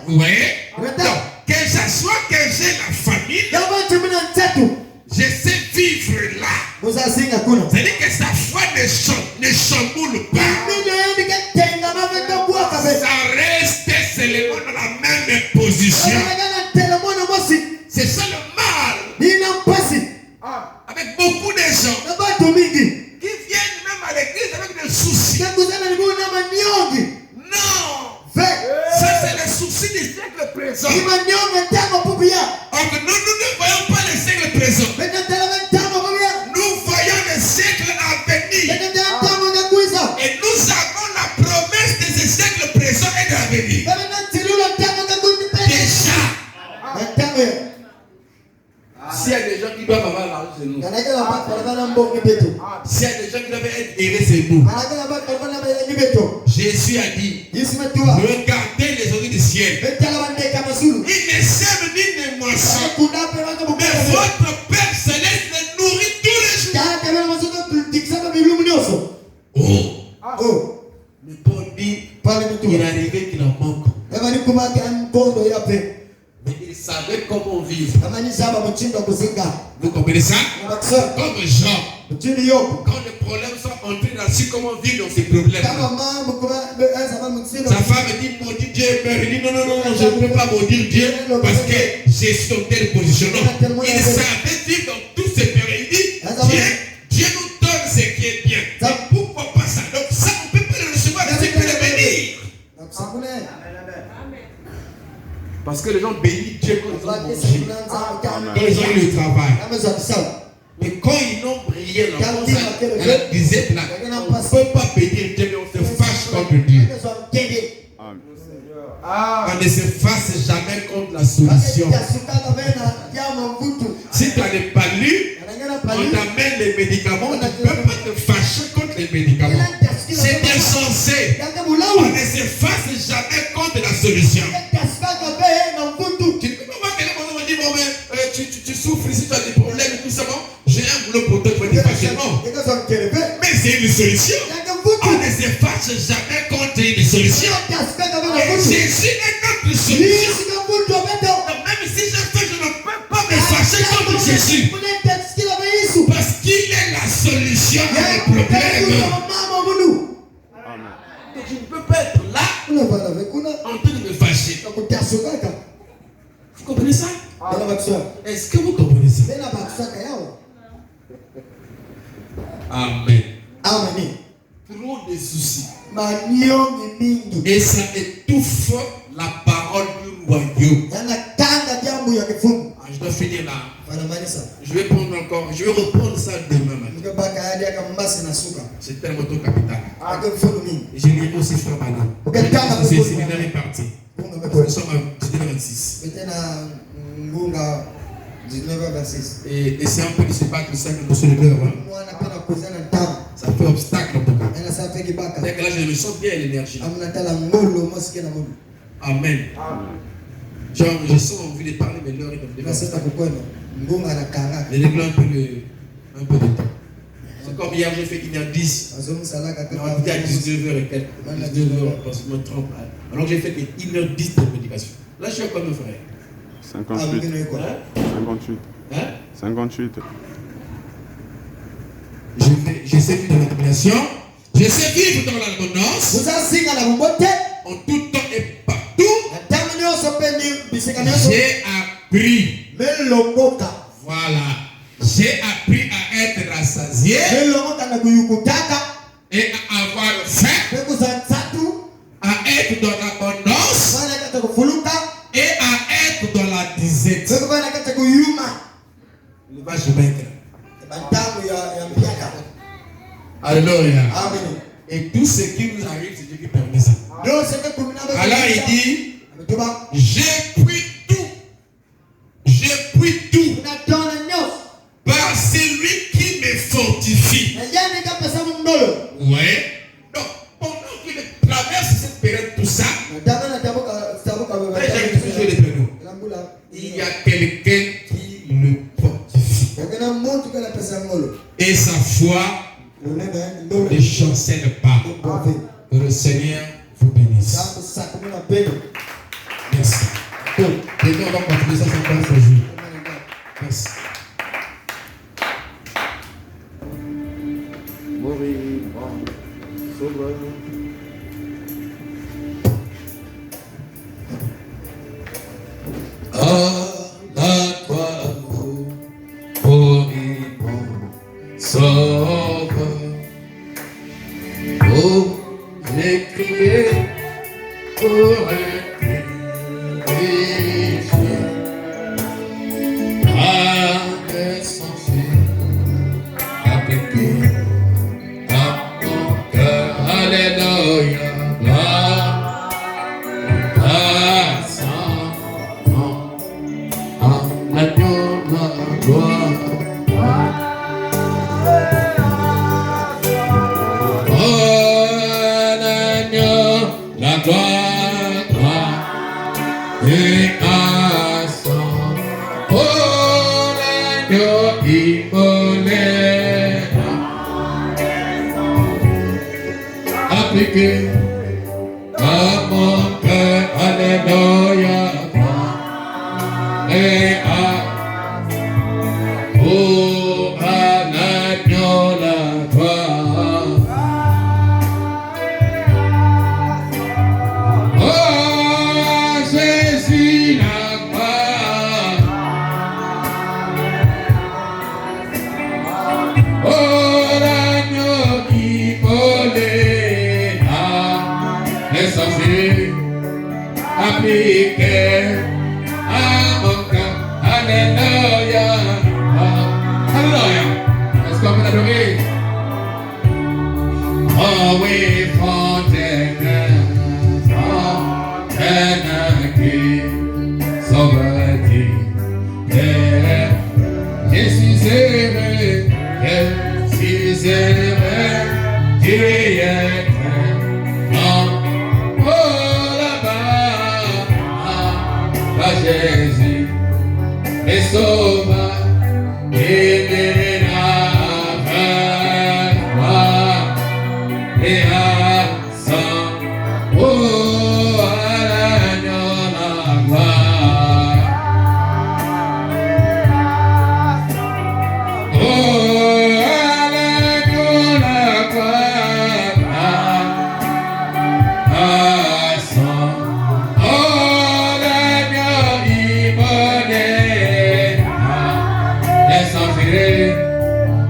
Oui. Donc, que ce soit que j'ai la famille, je sais vivre là. C'est-à-dire que sa foi ne chamboule pas. Ça reste seulement dans la même position. C'est ça le mal. Avec beaucoup de gens qui viennent même à l'église avec des soucis. Non. Ça c'est le souci du siècle présent. Or que nous ne voyons pas le siècle présent. Nous voyons le siècle à venir. Et nous avons la promesse de ce siècle présent et de l'avenir. Déjà. S'il y a des gens qui doivent avoir l'argent, c'est nous. S'il y a des gens qui doivent être aidés, c'est nous. Jésus a dit, regardez les oiseaux du ciel. Ils ne sèment ni ne moissonnent. Mais votre Père Céleste les nourrit tous les jours. Oh. Mais Paul dit, il est arrivé qu'il en manque. Mais il savait comment vivre. Vous comprenez ça? Comme Jean. Quand les problèmes sont entrés là-dessus, comment vivre dans ces problèmes? Sa femme dit, maudit Dieu meurt. Il dit, non, je ne peux pas maudire Dieu parce que j'ai son tel positionnement. Il savait vivre dans tous ces périodes. Il dit, Dieu nous donne ce qui est bien. Mais pourquoi pas ça? Donc ça, on ne peut pas le recevoir, c'est plus le bénir. Parce que les gens bénissent Dieu quand ils ont mangé. Quand ils ont eu le travail. Mais quand ils ont brillé la disette là, on ne peut pas bénir Dieu, mais on se fâche contre Dieu. On ne se fasse jamais contre la solution. Si tu n'as pas lu, on t'amène les médicaments, tu ne peux pas te fâcher contre les médicaments. C'est insensé. On ne se fasse jamais contre la solution. Tu ne peux pas dire, bon, mais tu souffres ici, tu as des problèmes et tout ça. Bon, j'ai un boulot pour toi, tu vas te fâcher. Non. Mais c'est une solution. On ne se fâche jamais contre une solution. Jésus est notre solution. Donc, même si je fais, je ne peux pas me fâcher contre Jésus. Parce qu'il est la solution à mes problèmes. Donc je ne peux pas être là en train de me fâcher. Vous comprenez ça? Est-ce que vous comprenez ça? Amen. Amen. Trop de soucis. Et ça étouffe la parole du royaume. Je dois finir là. Je vais reprendre ça demain. C'est tellement trop capital. Et je lirai aussi Frère Bana. C'est le séminaire est parti. Nous sommes à 19h26. Et c'est un peu de ce pas tout ça que nous sommes le cœur. Ça fait obstacle en tout cas. Dès que là je me sens bien l'énergie. Amen. Genre, je sens envie de parler, mais l'heure est devenue. Je réglé un peu de temps. C'est comme hier, j'ai fait 1h10. On était à 19h et quelques. 19h, je me trompe. Alors j'ai fait 1h10 de prédication. Là, je suis comme un frère. 58. Hein? 58. Hein? 58. Je sais vivre dans la domination. Je sais vivre dans l'abondance. En tout temps et partout. J'ai appris. Voilà. J'ai appris à être rassasié. Et à avoir faim. À être dans l'abondance. Et à être dans la disette. Le vache maigre. Alléluia. Et tout ce qui nous arrive, c'est Dieu qui permet ça. Alors il dit, j'ai pris tout. J'ai pris tout. Par celui qui me fortifie. Ouais. Donc, pendant qu'il traverse cette période, tout ça, il y a quelqu'un qui le fortifie. Et sa foi ne chancelle pas. Que le Seigneur vous bénisse. Merci. Donc, demain, on va continuer ça encore aujourd'hui. Merci. Happy Jésus et sauva et et à son oh à l'agneau la gloire oh à l'agneau la gloire à son oh l'agneau immolé et sans filer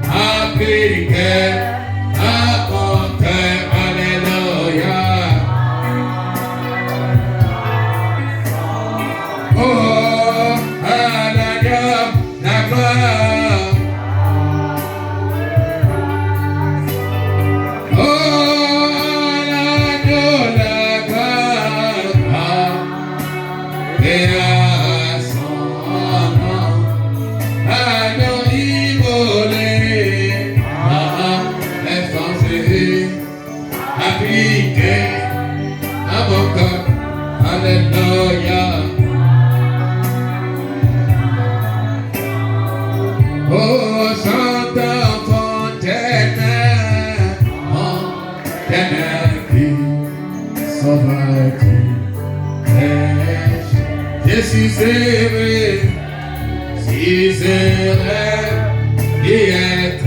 appliqué à compter. Alléluia. Oh, à l'agneau la gloire. Oh, à l'agneau la gloire. Et à son nom, agneau immolé, effacé, appliqué à mon corps. Alléluia. Oh, chantant fontaine qui sauve-tu pêche. Je suis aimé, si c'est qui est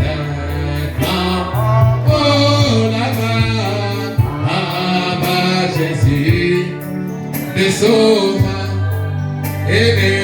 oh là-bas, Jésus me sauve et me